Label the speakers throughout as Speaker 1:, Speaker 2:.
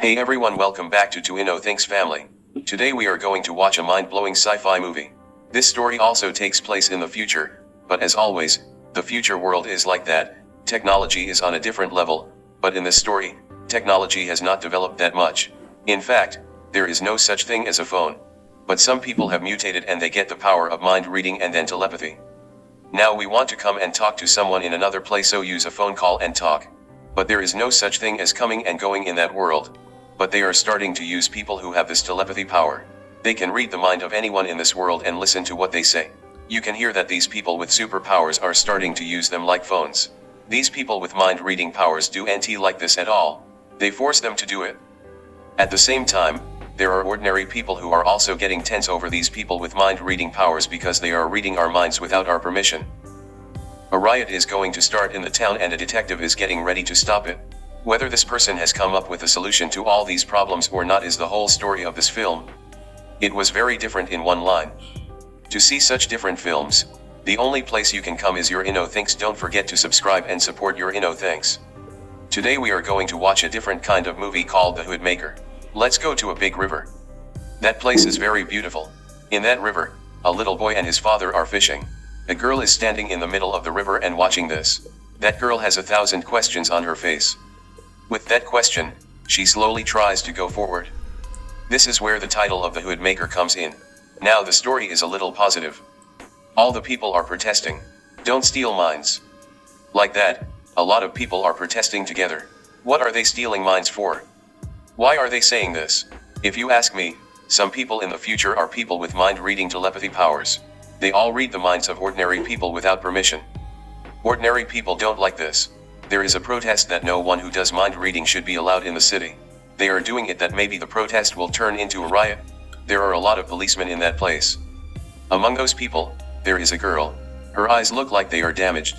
Speaker 1: Hey everyone, welcome back to Thinks family. Today we are going to watch a mind-blowing sci-fi movie. This story also takes place in the future, but as always, the future world is like that. Technology is on a different level, but in this story, technology has not developed that much. In fact, there is no such thing as a phone. But some people have mutated and they get the power of mind reading and then telepathy. Now we want to come and talk to someone in another place, so use a phone call and talk. But there is no such thing as coming and going in that world. But they are starting to use people who have this telepathy power. They can read the mind of anyone in this world and listen to what they say. You can hear that these people with superpowers are starting to use them like phones. These people with mind reading powers do not like this at all. They force them to do it. At the same time, there are ordinary people who are also getting tense over these people with mind reading powers because they are reading our minds without our permission. A riot is going to start in the town and a detective is getting ready to stop it. Whether this person has come up with a solution to all these problems or not is the whole story of this film. It was very different in one line. To see such different films, the only place you can come is your Thinks. Don't forget to subscribe and support your Thinks. Today we are going to watch a different kind of movie called The Hood Maker. Let's go to a big river. That place is very beautiful. In that river, a little boy and his father are fishing. A girl is standing in the middle of the river and watching this. That girl has 1,000 questions on her face. With that question, she slowly tries to go forward. This is where the title of The Hood Maker comes in. Now the story is a little positive. All the people are protesting. Don't steal minds. Like that, a lot of people are protesting together. What are they stealing minds for? Why are they saying this? If you ask me, some people in the future are people with mind-reading telepathy powers. They all read the minds of ordinary people without permission. Ordinary people don't like this. There is a protest that no one who does mind reading should be allowed in the city. They are doing it that maybe the protest will turn into a riot. There are a lot of policemen in that place. Among those people, there is a girl. Her eyes look like they are damaged.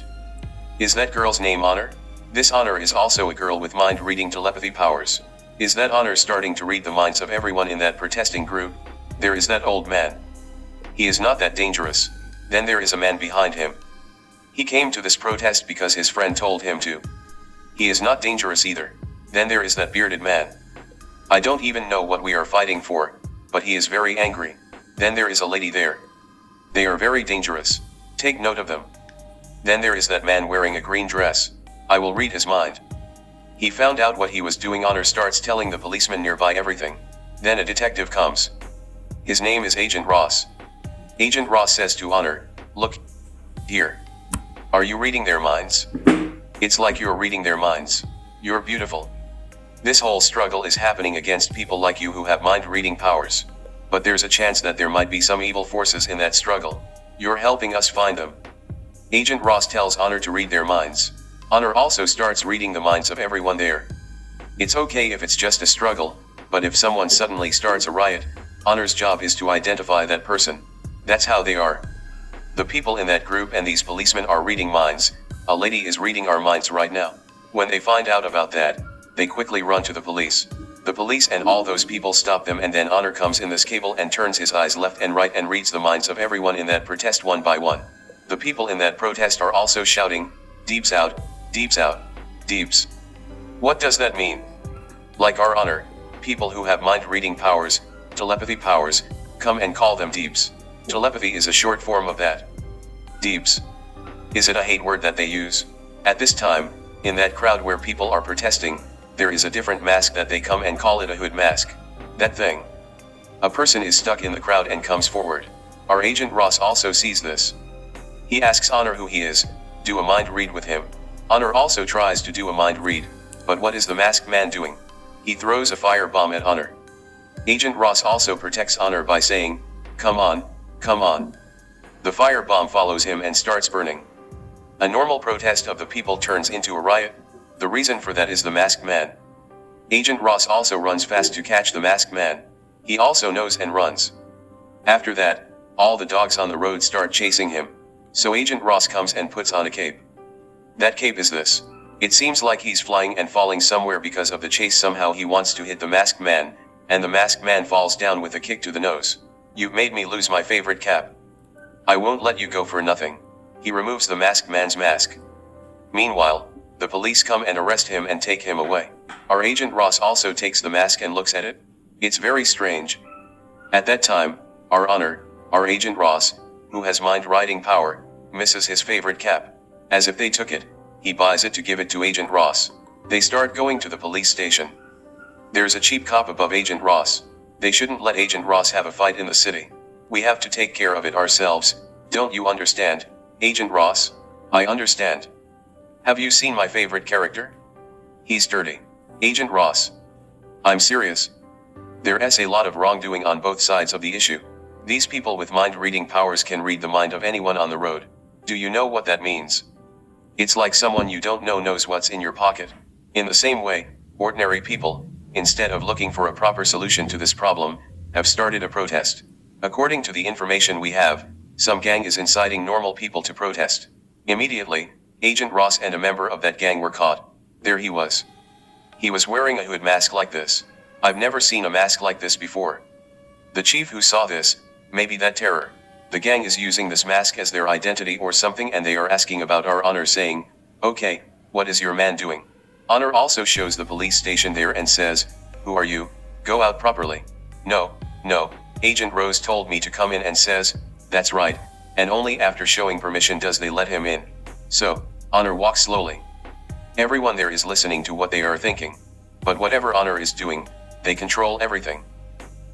Speaker 1: Is that girl's name Honor? This Honor is also a girl with mind-reading telepathy powers. Is that Honor starting to read the minds of everyone in that protesting group? There is that old man. He is not that dangerous. Then there is a man behind him. He came to this protest because his friend told him to. He is not dangerous either. Then there is that bearded man. I don't even know what we are fighting for, but he is very angry. Then there is a lady there. They are very dangerous. Take note of them. Then there is that man wearing a green dress. I will read his mind. He found out what he was doing. Honor starts telling the policeman nearby everything. Then a detective comes. His name is Agent Ross. Agent Ross says to Honor, "Look here. Are you reading their minds? It's like you're reading their minds. You're beautiful. This whole struggle is happening against people like you who have mind-reading powers. But there's a chance that there might be some evil forces in that struggle. You're helping us find them." Agent Ross tells Honor to read their minds. Honor also starts reading the minds of everyone there. It's okay if it's just a struggle, but if someone suddenly starts a riot, Honor's job is to identify that person. That's how they are. The people in that group and these policemen are reading minds. A lady is reading our minds right now. When they find out about that, they quickly run to the police. The police and all those people stop them, and then Honor comes in this cable and turns his eyes left and right and reads the minds of everyone in that protest one by one. The people in that protest are also shouting, "Deeps out, Deeps out, Deeps." What does that mean? Like our Honor, people who have mind-reading powers, telepathy powers, come and call them Deeps. Telepathy is a short form of that. Deeps. Is it a hate word that they use? At this time, in that crowd where people are protesting, there is a different mask that they come and call it a hood mask. That thing. A person is stuck in the crowd and comes forward. Our Agent Ross also sees this. He asks Honor who he is, do a mind read with him. Honor also tries to do a mind read, but what is the masked man doing? He throws a firebomb at Honor. Agent Ross also protects Honor by saying, "Come on, come on." The firebomb follows him and starts burning. A normal protest of the people turns into a riot. The reason for that is the masked man. Agent Ross also runs fast to catch the masked man. He also knows and runs. After that, all the dogs on the road start chasing him. So Agent Ross comes and puts on a cape. That cape is this. It seems like he's flying and falling somewhere because of the chase. Somehow he wants to hit the masked man, and the masked man falls down with a kick to the nose. "You've made me lose my favorite cap. I won't let you go for nothing." He removes the masked man's mask. Meanwhile, the police come and arrest him and take him away. Our Agent Ross also takes the mask and looks at it. It's very strange. At that time, our Honor, our Agent Ross, who has mind-writing power, misses his favorite cap. As if they took it, he buys it to give it to Agent Ross. They start going to the police station. There's a cheap cop above Agent Ross. They shouldn't let Agent Ross have a fight in the city. We have to take care of it ourselves, don't you understand, Agent Ross? I understand. Have you seen my favorite character? He's dirty. Agent Ross. I'm serious. There's a lot of wrongdoing on both sides of the issue. These people with mind-reading powers can read the mind of anyone on the road. Do you know what that means? It's like someone you don't know knows what's in your pocket. In the same way, ordinary people, instead of looking for a proper solution to this problem, have started a protest. According to the information we have, some gang is inciting normal people to protest. Immediately, Agent Ross and a member of that gang were caught. There he was. He was wearing a hood mask like this. I've never seen a mask like this before. The chief who saw this, maybe that terror. The gang is using this mask as their identity or something, and they are asking about our Honor, saying, "Okay, what is your man doing?" Honor also shows the police station there and says, "Who are you? Go out properly." No, Agent Rose told me to come in, and says, "That's right," and only after showing permission does they let him in. So, Honor walks slowly. Everyone there is listening to what they are thinking. But whatever Honor is doing, they control everything.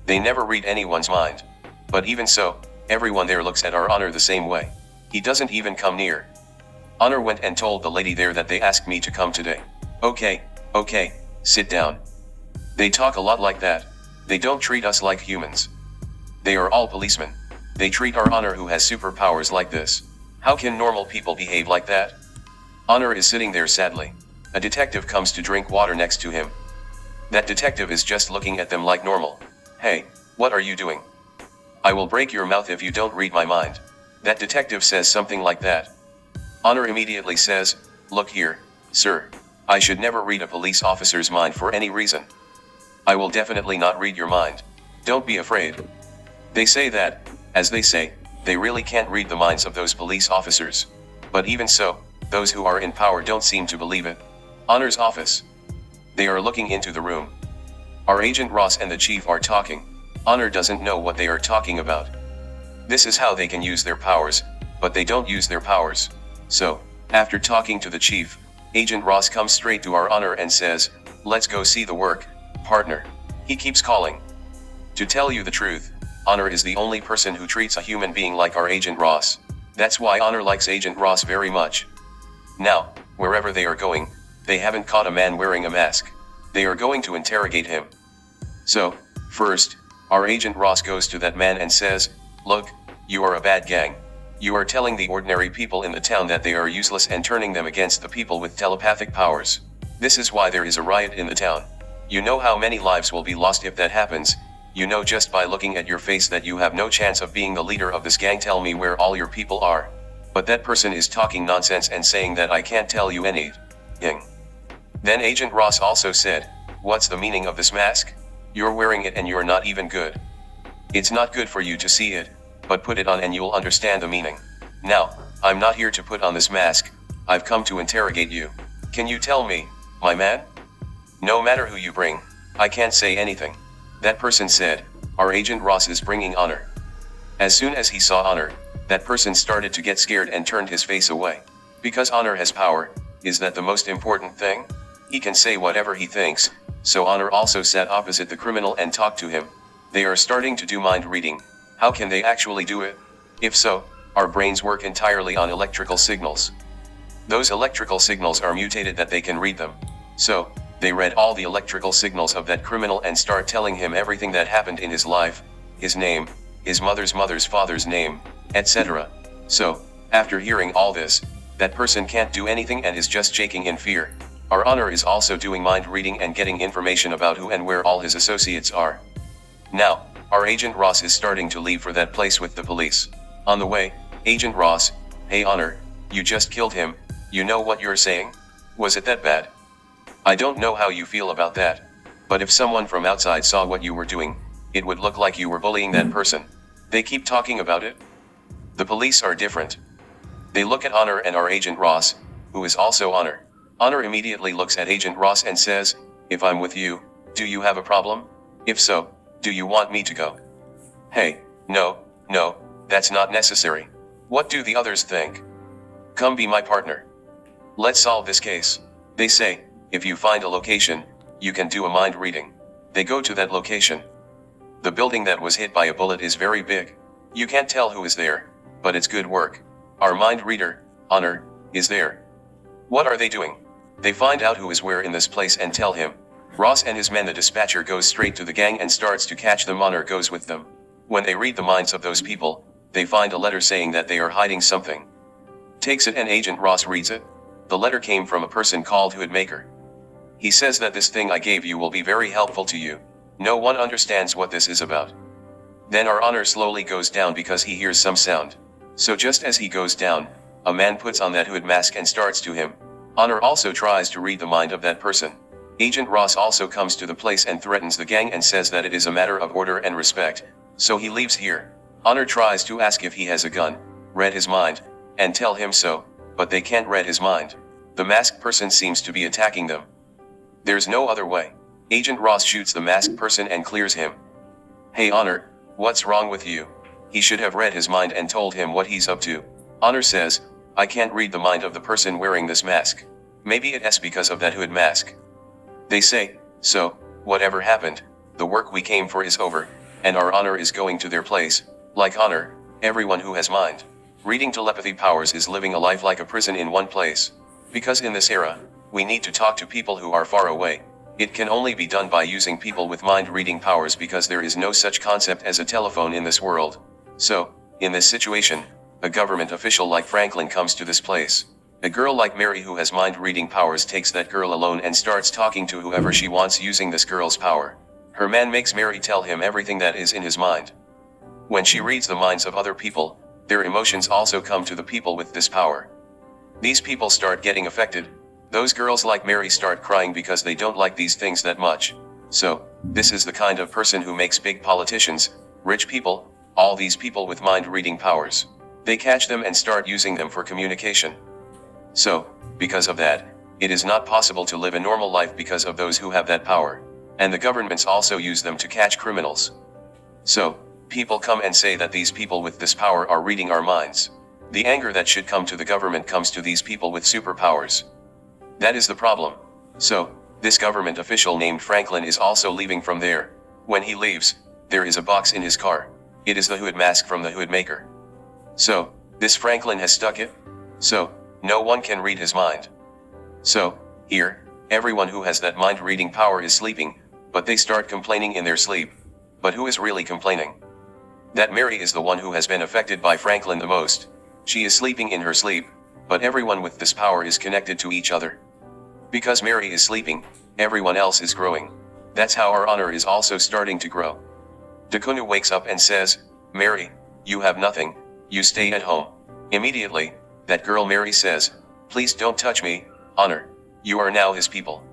Speaker 1: They never read anyone's mind. But even so, everyone there looks at our Honor the same way. He doesn't even come near. Honor went and told the lady there that they asked me to come today. Okay, sit down. They talk a lot like that. They don't treat us like humans. They are all policemen. They treat our Honor, who has superpowers, like this. How can normal people behave like that? Honor is sitting there sadly. A detective comes to drink water next to him. That detective is just looking at them like normal. "Hey, what are you doing? I will break your mouth if you don't read my mind." That detective says something like that. Honor immediately says, "Look here, sir. I should never read a police officer's mind for any reason. I will definitely not read your mind. Don't be afraid." They say that, as they say, they really can't read the minds of those police officers. But even so, those who are in power don't seem to believe it. Honor's office. They are looking into the room. Our Agent Ross and the chief are talking. Honor doesn't know what they are talking about. This is how they can use their powers, but they don't use their powers. So, after talking to the chief, Agent Ross comes straight to our Honor and says, "Let's go see the work, partner." He keeps calling. To tell you the truth, Honor is the only person who treats a human being like our Agent Ross. That's why Honor likes Agent Ross very much. Now, wherever they are going, they haven't caught a man wearing a mask. They are going to interrogate him. So, first, our Agent Ross goes to that man and says, "Look, you are a bad gang. You are telling the ordinary people in the town that they are useless and turning them against the people with telepathic powers. This is why there is a riot in the town. You know how many lives will be lost if that happens. You know just by looking at your face that you have no chance of being the leader of this gang. Tell me where all your people are." But that person is talking nonsense and saying that I can't tell you anything. Then Agent Ross also said, "What's the meaning of this mask? You're wearing it and you're not even good. It's not good for you to see it, but put it on and you'll understand the meaning. Now, I'm not here to put on this mask, I've come to interrogate you. Can you tell me, my man? No matter who you bring, I can't say anything." That person said, "Our Agent Ross is bringing Honor." As soon as he saw Honor, that person started to get scared and turned his face away. Because Honor has power, is that the most important thing? He can say whatever he thinks, so Honor also sat opposite the criminal and talked to him. They are starting to do mind reading. How can they actually do it? If so, our brains work entirely on electrical signals. Those electrical signals are mutated that they can read them. So, they read all the electrical signals of that criminal and start telling him everything that happened in his life, his name, his mother's father's name, etc. So, after hearing all this, that person can't do anything and is just shaking in fear. Our Honor is also doing mind reading and getting information about who and where all his associates are. Now, our Agent Ross is starting to leave for that place with the police. On the way, Agent Ross, "Hey Honor, you just killed him, you know what you're saying? Was it that bad? I don't know how you feel about that, but if someone from outside saw what you were doing, it would look like you were bullying that person. They keep talking about it." The police are different. They look at Honor and our Agent Ross, who is also Honor. Honor immediately looks at Agent Ross and says, If I'm with you, do you have a problem? If so, do you want me to go? Hey, no, that's not necessary. What do the others think? Come be my partner. Let's solve this case. They say, if you find a location, you can do a mind reading. They go to that location. The building that was hit by a bullet is very big. You can't tell who is there, but it's good work. Our mind reader, Honor, is there. What are they doing? They find out who is where in this place and tell him. Ross and his men, the dispatcher, goes straight to the gang and starts to catch them. Honor goes with them. When they read the minds of those people, they find a letter saying that they are hiding something. Takes it and Agent Ross reads it. The letter came from a person called Hoodmaker. He says that this thing I gave you will be very helpful to you. No one understands what this is about. Then our Honor slowly goes down because he hears some sound. So just as he goes down, a man puts on that hood mask and starts to him. Honor also tries to read the mind of that person. Agent Ross also comes to the place and threatens the gang and says that it is a matter of order and respect, so he leaves here. Honor tries to ask if he has a gun, read his mind, and tell him so, but they can't read his mind. The masked person seems to be attacking them. There's no other way. Agent Ross shoots the masked person and clears him. Hey Honor, what's wrong with you? He should have read his mind and told him what he's up to. Honor says, I can't read the mind of the person wearing this mask. Maybe it's because of that hood mask. They say, so, whatever happened, the work we came for is over, and our Honor is going to their place. Like Honor, everyone who has mind reading telepathy powers is living a life like a prison in one place. Because in this era, we need to talk to people who are far away. It can only be done by using people with mind reading powers because there is no such concept as a telephone in this world. So, in this situation, a government official like Franklin comes to this place. A girl like Mary who has mind reading powers takes that girl alone and starts talking to whoever she wants using this girl's power. Her man makes Mary tell him everything that is in his mind. When she reads the minds of other people, their emotions also come to the people with this power. These people start getting affected. Those girls like Mary start crying because they don't like these things that much. So, this is the kind of person who makes big politicians, rich people, all these people with mind reading powers. They catch them and start using them for communication. So, because of that, it is not possible to live a normal life because of those who have that power. And the governments also use them to catch criminals. So, people come and say that these people with this power are reading our minds. The anger that should come to the government comes to these people with superpowers. That is the problem. So, this government official named Franklin is also leaving from there. When he leaves, there is a box in his car. It is the hood mask from the hood maker. So, this Franklin has stuck it. So, no one can read his mind. So, here, everyone who has that mind reading power is sleeping, but they start complaining in their sleep. But who is really complaining? That Mary is the one who has been affected by Franklin the most. She is sleeping in her sleep, but everyone with this power is connected to each other. Because Mary is sleeping, everyone else is growing. That's how our Honor is also starting to grow. Dakunu wakes up and says, Mary, you have nothing, you stay at home. Immediately, that girl Mary says, please don't touch me, Honor. You are now his people.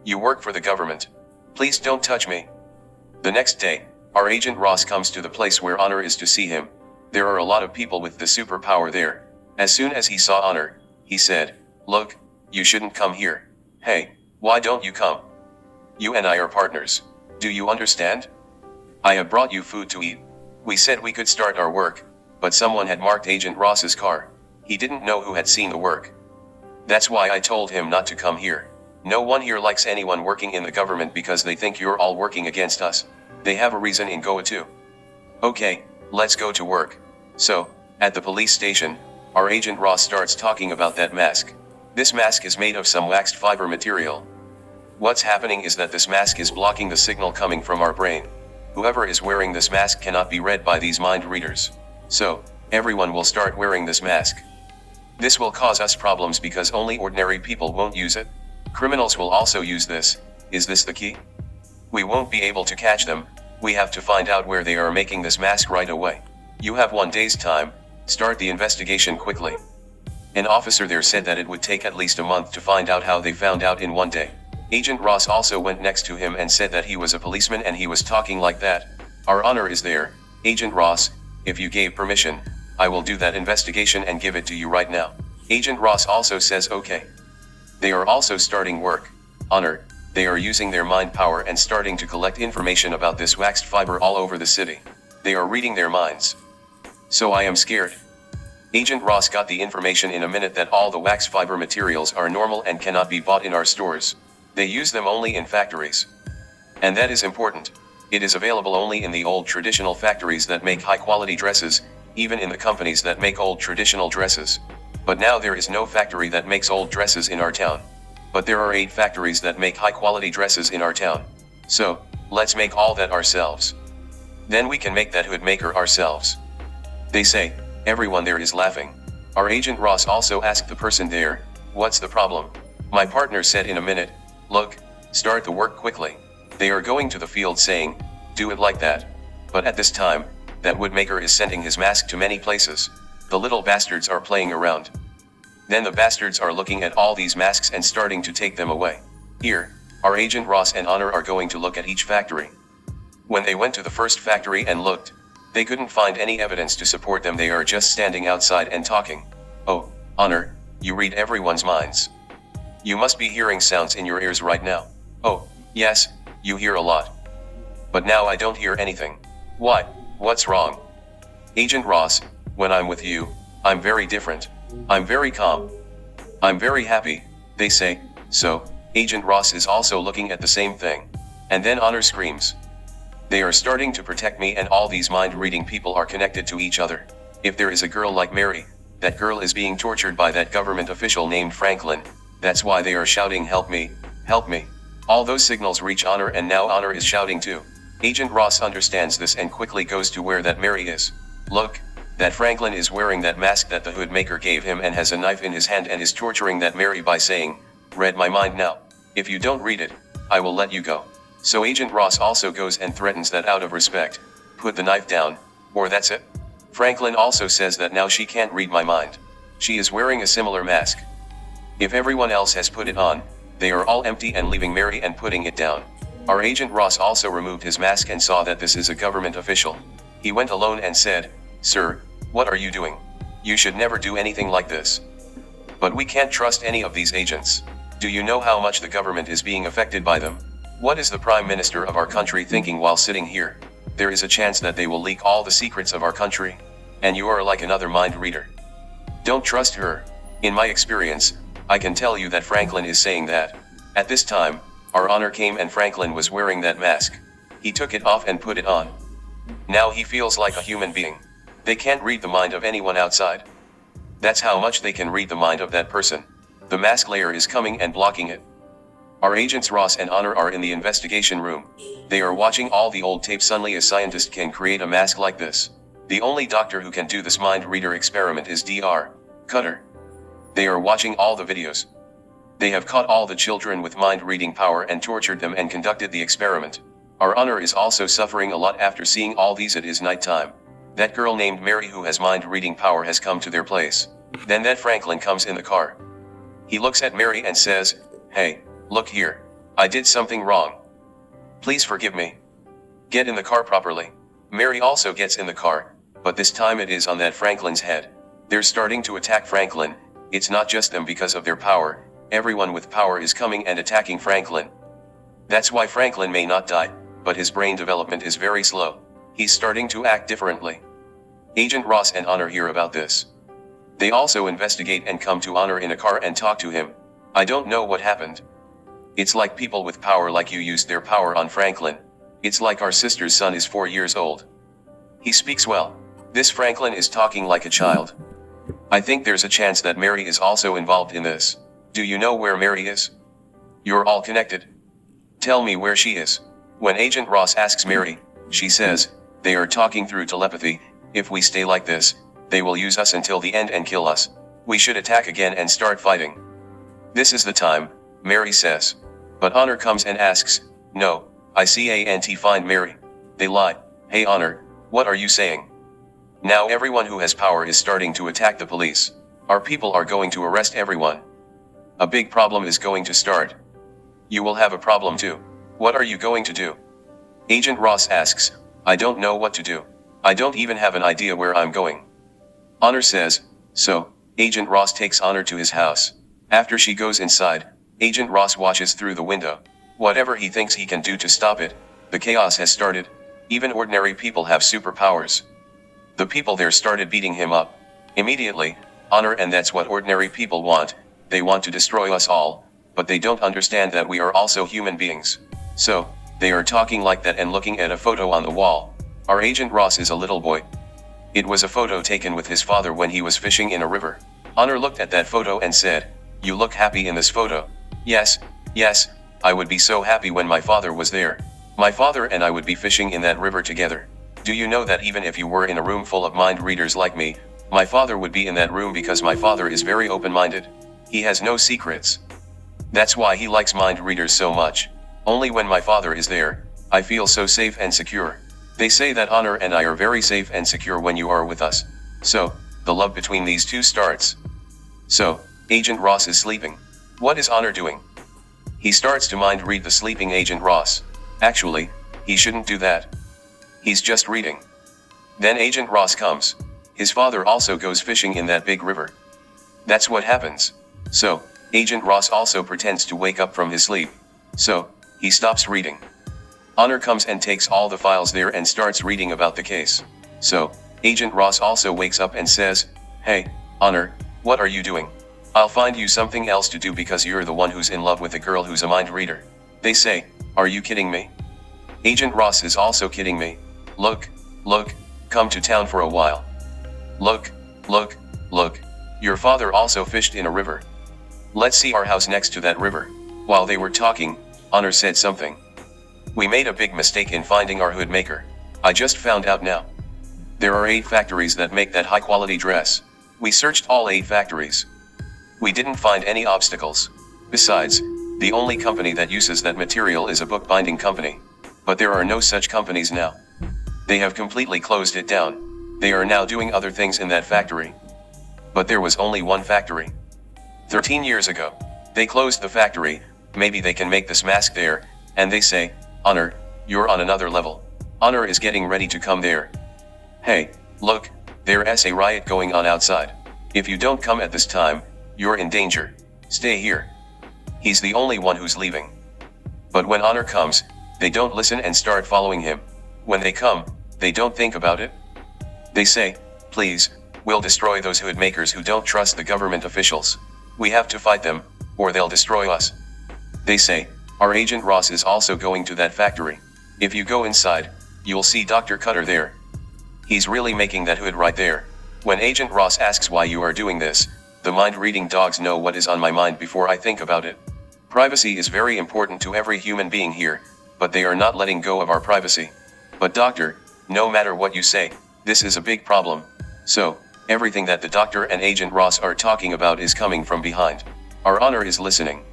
Speaker 1: You work for the government. Please don't touch me. The next day, our Agent Ross comes to the place where Honor is to see him. There are a lot of people with the superpower there. As soon as he saw Honor, he said, look, you shouldn't come here. Hey, why don't you come? You and I are partners. Do you understand? I have brought you food to eat. We said we could start our work, but someone had marked Agent Ross's car. He didn't know who had seen the work. That's why I told him not to come here. No one here likes anyone working in the government because they think you're all working against us. They have a reason in Goa too. Okay, let's go to work. So, at the police station, our Agent Ross starts talking about that mask. This mask is made of some waxed fiber material. What's happening is that this mask is blocking the signal coming from our brain. Whoever is wearing this mask cannot be read by these mind readers. So, everyone will start wearing this mask. This will cause us problems because only ordinary people won't use it. Criminals will also use this. Is this the key? We won't be able to catch them. We have to find out where they are making this mask right away. You have 1 day's time. Start the investigation quickly. An officer there said that it would take at least a month to find out how they found out in 1 day. Agent Ross also went next to him and said that he was a policeman and he was talking like that. Our Honor is there. Agent Ross, if you gave permission, I will do that investigation and give it to you right now. Agent Ross also says okay. They are also starting work. Honor, They are using their mind power and starting to collect information about this waxed fiber all over the city. They are reading their minds. So I am scared. Agent Ross got the information in a minute that all the wax fiber materials are normal and cannot be bought in our stores. They use them only in factories. And that is important. It is available only in the old traditional factories that make high-quality dresses, even in the companies that make old traditional dresses. But now there is no factory that makes old dresses in our town. But there are 8 factories that make high-quality dresses in our town. So, let's make all that ourselves. Then we can make that hood maker ourselves. They say. Everyone there is laughing. Our Agent Ross also asked the person there, "What's the problem?" My partner said in a minute, "Look, start the work quickly." They are going to the field saying, "Do it like that." But at this time, that woodmaker is sending his mask to many places. The little bastards are playing around. Then the bastards are looking at all these masks and starting to take them away. Here, our Agent Ross and Honor are going to look at each factory. When they went to the first factory and looked, they couldn't find any evidence to support them. They are just standing outside and talking. "Oh, Honor, you read everyone's minds. You must be hearing sounds in your ears right now." "Oh, yes, you hear a lot. But now I don't hear anything." "Why? What's wrong?" "Agent Ross, when I'm with you, I'm very different. I'm very calm. I'm very happy," they say. So, Agent Ross is also looking at the same thing. And then Honor screams. "They are starting to protect me, and all these mind-reading people are connected to each other. If there is a girl like Mary, that girl is being tortured by that government official named Franklin. That's why they are shouting, 'Help me, help me.'" All those signals reach Honor, and now Honor is shouting too. Agent Ross understands this and quickly goes to where that Mary is. Look, that Franklin is wearing that mask that the hood maker gave him and has a knife in his hand and is torturing that Mary by saying, "Read my mind now. If you don't read it, I will let you go." So Agent Ross also goes and threatens that out of respect, "Put the knife down, or that's it." Franklin also says that now she can't read my mind. She is wearing a similar mask. If everyone else has put it on, they are all empty and leaving Mary and putting it down. Our Agent Ross also removed his mask and saw that this is a government official. He went alone and said, "Sir, what are you doing? You should never do anything like this." "But we can't trust any of these agents. Do you know how much the government is being affected by them? What is the Prime Minister of our country thinking while sitting here? There is a chance that they will leak all the secrets of our country. And you are like another mind reader. Don't trust her. In my experience, I can tell you that Franklin is saying that." At this time, our Honor came and Franklin was wearing that mask. He took it off and put it on. Now he feels like a human being. They can't read the mind of anyone outside. That's how much they can read the mind of that person. The mask layer is coming and blocking it. Our Agents Ross and Honor are in the investigation room. They are watching all the old tapes. Only a scientist can create a mask like this. The only doctor who can do this mind reader experiment is Dr. Cutter. They are watching all the videos. They have caught all the children with mind reading power and tortured them and conducted the experiment. Our Honor is also suffering a lot after seeing all these. It is nighttime. That girl named Mary who has mind reading power has come to their place. Then that Franklin comes in the car. He looks at Mary and says, "Hey, look here. I did something wrong. Please forgive me. Get in the car properly." Mary also gets in the car, but this time it is on that Franklin's head. They're starting to attack Franklin. It's not just them because of their power. Everyone with power is coming and attacking Franklin. That's why Franklin may not die, but his brain development is very slow. He's starting to act differently. Agent Ross and Honor hear about this. They also investigate and come to Honor in a car and talk to him. "I don't know what happened. It's like people with power like you used their power on Franklin. It's like our sister's son is 4 years old. He speaks well. This Franklin is talking like a child. I think there's a chance that Mary is also involved in this. Do you know where Mary is? You're all connected. Tell me where she is." When Agent Ross asks Mary, she says, "They are talking through telepathy. If we stay like this, they will use us until the end and kill us. We should attack again and start fighting. This is the time," Mary says. But Honor comes and asks, "No, I can't find Mary." They lie. "Hey Honor, what are you saying?" Now everyone who has power is starting to attack the police. Our people are going to arrest everyone. A big problem is going to start. You will have a problem too. What are you going to do? Agent Ross asks, "I don't know what to do. I don't even have an idea where I'm going." Honor says, so, Agent Ross takes Honor to his house. After she goes inside, Agent Ross watches through the window. Whatever he thinks he can do to stop it, the chaos has started. Even ordinary people have superpowers. The people there started beating him up. Immediately, honor, and that's what ordinary people want. They want to destroy us all, but they don't understand that we are also human beings. So, they are talking like that and looking at a photo on the wall. Our Agent Ross is a little boy. It was a photo taken with his father when he was fishing in a river. Honor looked at that photo and said, "You look happy in this photo." "Yes, yes, I would be so happy when my father was there. My father and I would be fishing in that river together. Do you know that even if you were in a room full of mind readers like me, my father would be in that room because my father is very open-minded. He has no secrets. That's why he likes mind readers so much. Only when my father is there, I feel so safe and secure. They say that Honor and I are very safe and secure when you are with us. So, the love between these two starts." So, Agent Ross is sleeping. What is Honor doing? He starts to mind read the sleeping Agent Ross. Actually, he shouldn't do that. He's just reading. Then Agent Ross comes. His father also goes fishing in that big river. That's what happens. So, Agent Ross also pretends to wake up from his sleep. So, he stops reading. Honor comes and takes all the files there and starts reading about the case. So, Agent Ross also wakes up and says, "Hey, Honor, what are you doing? I'll find you something else to do because you're the one who's in love with a girl who's a mind reader." They say, "Are you kidding me?" Agent Ross is also kidding me. Look, come to town for a while. Look, your father also fished in a river. Let's see our house next to that river." While they were talking, Honor said something. "We made a big mistake in finding our hood maker. I just found out now. There are 8 factories that make that high quality dress. We searched all 8 factories. We didn't find any obstacles. Besides, the only company that uses that material is a bookbinding company. But there are no such companies now. They have completely closed it down. They are now doing other things in that factory. But there was only one factory. 13 years ago. They closed the factory. Maybe they can make this mask there, and they say, 'Honor, you're on another level. Honor is getting ready to come there. Hey, look, there's a riot going on outside. If you don't come at this time, you're in danger. Stay here.' He's the only one who's leaving. But when Honor comes, they don't listen and start following him. When they come, they don't think about it. They say, 'Please, we'll destroy those hood makers who don't trust the government officials. We have to fight them, or they'll destroy us.' They say, 'Our Agent Ross is also going to that factory. If you go inside, you'll see Dr. Cutter there. He's really making that hood right there.' When Agent Ross asks why you are doing this, the mind-reading dogs know what is on my mind before I think about it. Privacy is very important to every human being here, but they are not letting go of our privacy. But doctor, no matter what you say, this is a big problem. So, everything that the doctor and Agent Ross are talking about is coming from behind. Our Honor is listening.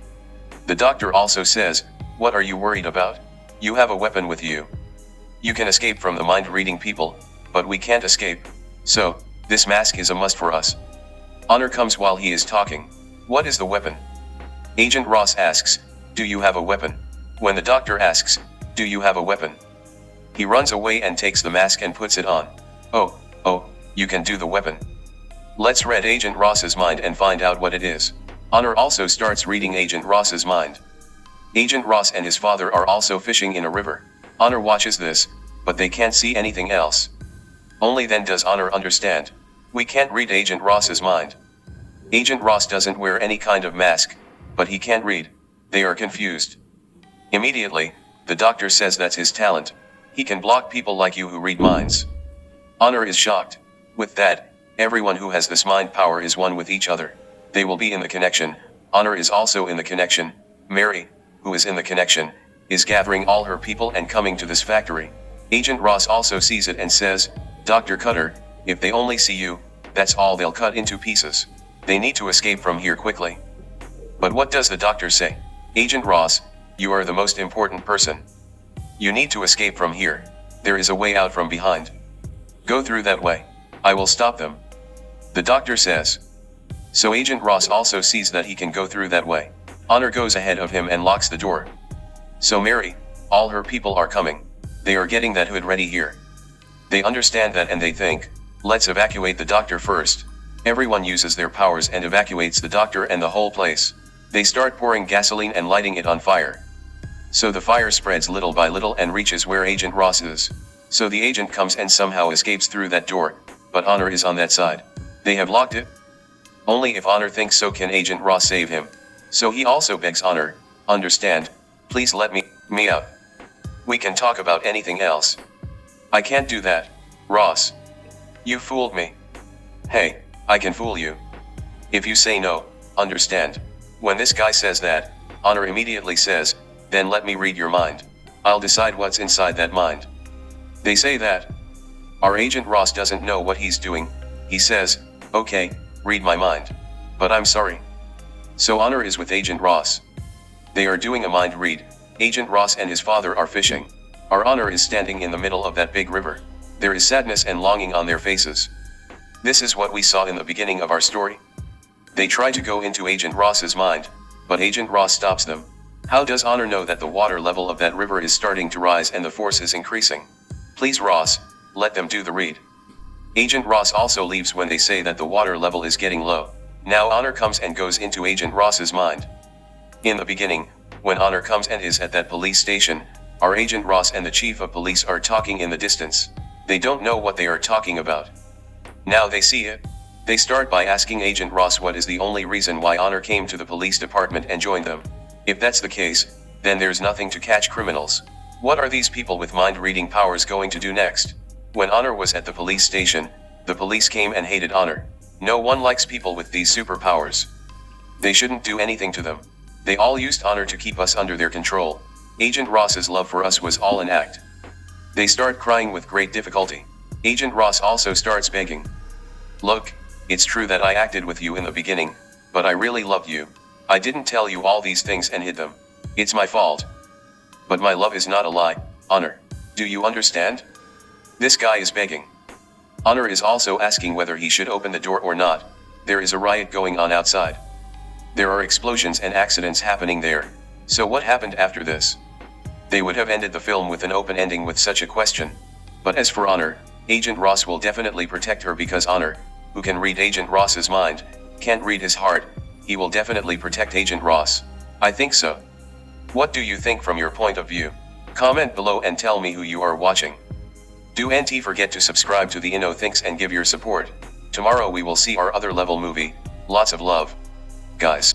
Speaker 1: The doctor also says, 'What are you worried about? You have a weapon with you. You can escape from the mind-reading people, but we can't escape. So, this mask is a must for us.' Honor comes while he is talking. 'What is the weapon?' Agent Ross asks, 'Do you have a weapon?' When the doctor asks, 'Do you have a weapon?' he runs away and takes the mask and puts it on. Oh, you can do the weapon. Let's read Agent Ross's mind and find out what it is. Honor also starts reading Agent Ross's mind. Agent Ross and his father are also fishing in a river. Honor watches this, but they can't see anything else. Only then does Honor understand. We can't read Agent Ross's mind. Agent Ross doesn't wear any kind of mask, but he can't read. They are confused. Immediately, the doctor says that's his talent. He can block people like you who read minds. Honor is shocked. With that, everyone who has this mind power is one with each other. They will be in the connection. Honor is also in the connection. Mary, who is in the connection, is gathering all her people and coming to this factory. Agent Ross also sees it and says, 'Dr. Cutter, if they only see you, that's all they'll cut into pieces. They need to escape from here quickly.' But what does the doctor say? 'Agent Ross, you are the most important person. You need to escape from here. There is a way out from behind. Go through that way. I will stop them.' The doctor says. So Agent Ross also sees that he can go through that way. Honor goes ahead of him and locks the door. So Mary, all her people are coming. They are getting that hood ready here. They understand that and they think, 'Let's evacuate the doctor first.' Everyone uses their powers and evacuates the doctor and the whole place. They start pouring gasoline and lighting it on fire. So the fire spreads little by little and reaches where Agent Ross is. So the agent comes and somehow escapes through that door, but Honor is on that side. They have locked it? Only if Honor thinks so can Agent Ross save him. So he also begs Honor, understand, please let me out. We can talk about anything else. I can't do that, Ross. You fooled me. Hey, I can fool you. If you say no, understand. When this guy says that, Honor immediately says, then let me read your mind. I'll decide what's inside that mind. They say that. Our Agent Ross doesn't know what he's doing. He says, okay, read my mind. But I'm sorry. So Honor is with Agent Ross. They are doing a mind read. Agent Ross and his father are fishing. Our Honor is standing in the middle of that big river. There is sadness and longing on their faces. This is what we saw in the beginning of our story. They try to go into Agent Ross's mind, but Agent Ross stops them. How does Honor know that the water level of that river is starting to rise and the force is increasing? Please Ross, let them do the read. Agent Ross also leaves when they say that the water level is getting low. Now Honor comes and goes into Agent Ross's mind. In the beginning, when Honor comes and is at that police station, our Agent Ross and the chief of police are talking in the distance. They don't know what they are talking about. Now they see it. They start by asking Agent Ross what is the only reason why Honor came to the police department and joined them. If that's the case, then there's nothing to catch criminals. What are these people with mind-reading powers going to do next? When Honor was at the police station, the police came and hated Honor. No one likes people with these superpowers. They shouldn't do anything to them. They all used Honor to keep us under their control. Agent Ross's love for us was all an act. They start crying with great difficulty. Agent Ross also starts begging. Look, it's true that I acted with you in the beginning, but I really loved you. I didn't tell you all these things and hid them. It's my fault. But my love is not a lie, Honor. Do you understand? This guy is begging. Honor is also asking whether he should open the door or not. There is a riot going on outside. There are explosions and accidents happening there. So what happened after this? They would have ended the film with an open ending with such a question. But as for Honor, Agent Ross will definitely protect her because Honor, who can read Agent Ross's mind, can't read his heart. He will definitely protect Agent Ross. I think so. What do you think from your point of view? Comment below and tell me who you are watching. Do not forget to subscribe to the Thinks and give your support. Tomorrow we will see our other level movie. Lots of love, guys.